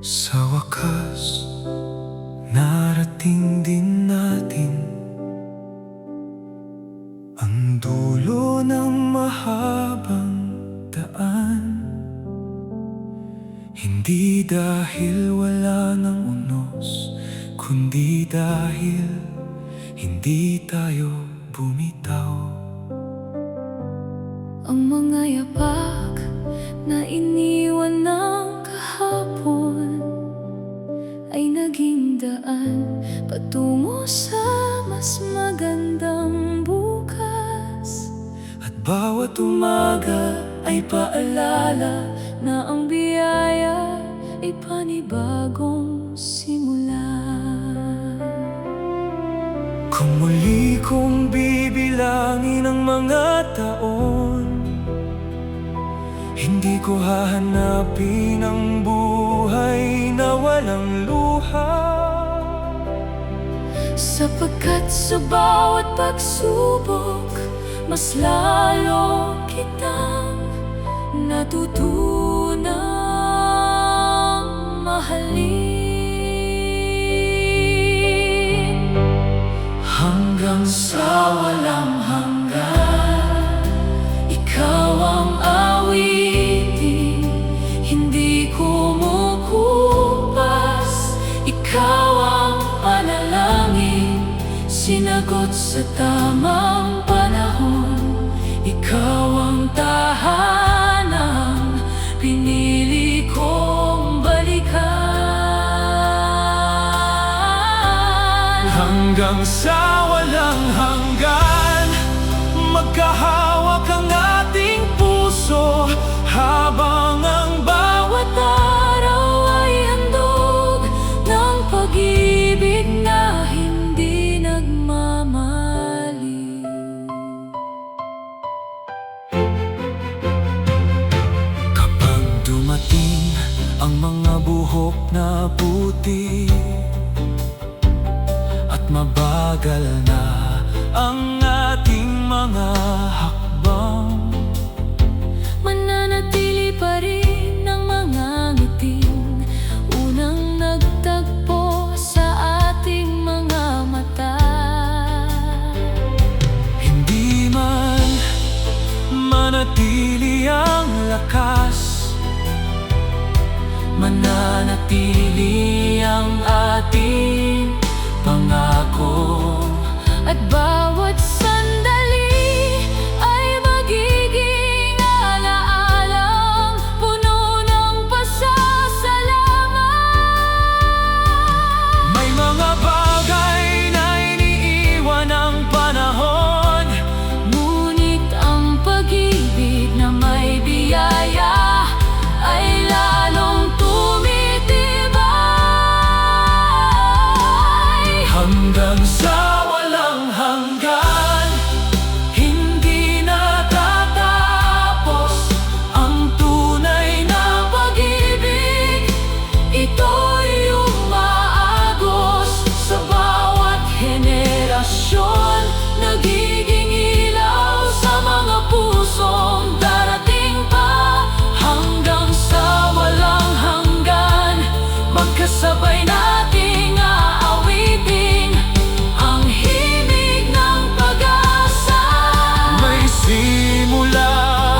Sa wakas, narating din natin ang dulo ng mahabang daan. Hindi dahil wala ng unos, kundi dahil hindi tayo bumitaw. Ang mga yapak na iniwan ng kahapon ay naging daan patungo sa mas magandang bukas. At bawat umaga Ay paalala na ang biyaya ay panibagong simula. kung muli kong bibilangin ang mga taon, hindi ko hahanapin ang buhay na walang luha. Sapagkat sa bawat pagsubok, mas lalo kitang natutunang mahalin. Hanggang sa Walang hanggan, ikaw ang awitin, hindi kumukupas. Ikaw ang panalangin, sinagot sa tamang panahon. Ikaw ang tahanang pinili kong balikan. hanggang sa walang hanggan, magkahawak ang ating puso, habang ang bawat Araw ay handog ng pag-ibig na hindi nagmamali. kapag dumating ang mga buhok na puti at mabagal na ang ating mga hakbang, Mananatili pa rin ang mga ngiting unang nagtagpo sa ating mga mata. hindi man manatili ang lakas, mananatili ang ating pangako. At bawat sandali ay magiging alaalang puno ng pasasalamat. May mga bagay na iniiwan ng panahon, Ngunit ang pag-ibig na may biyaya ay lalong tumitibay. hanggang sa walang hanggan, hindi natatapos ang tunay na Pag-ibig, ito'y umaagos sa bawat henerasyon, nagiging ilaw sa mga pusong darating pa. Hanggang sa walang hanggan, magkasabay nating aawitin ang himig ng pag-asa. may simula,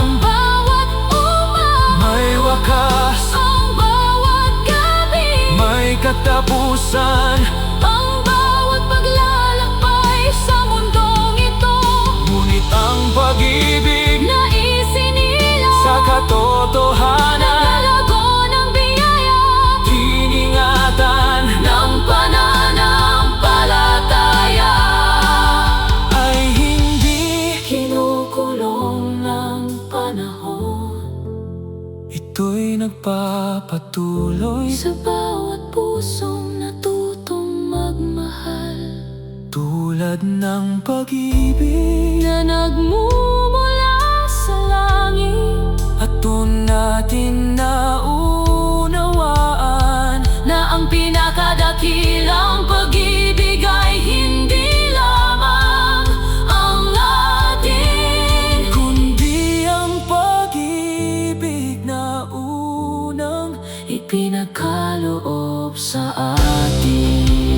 Ang bawat umaga, may wakas, ang bawat gabi, may katapusan. ang bawat paglalakbay sa mundong ito Ngunit ang pag-ibig na isinilang sa katotohanan, naglalago ng biyaya iningatan ng pananampalataya. ay hindi. Kinukulong ng panahon Ito'y nagpapatuloy sa bawat pusong natutong magmahal, tulad ng pag-ibig na nagmumula sa langit. at doon natin naunawaan Na ang pinakadakilang pag-ibig ay hindi lamang ang atin, kundi ang pag-ibig na unang ipinagkaloob sa atin.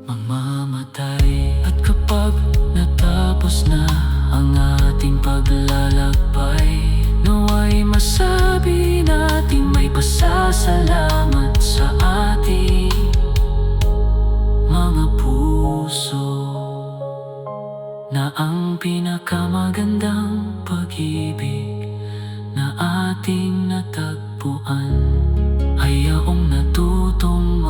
Mamamatay at kapag natapos na ang ating paglalakbay, nawa'y masabi nating may pasasalamat sa ating mga puso, na ang pinakamagandang pag-ibig na ating natagpuan ay yaong natutong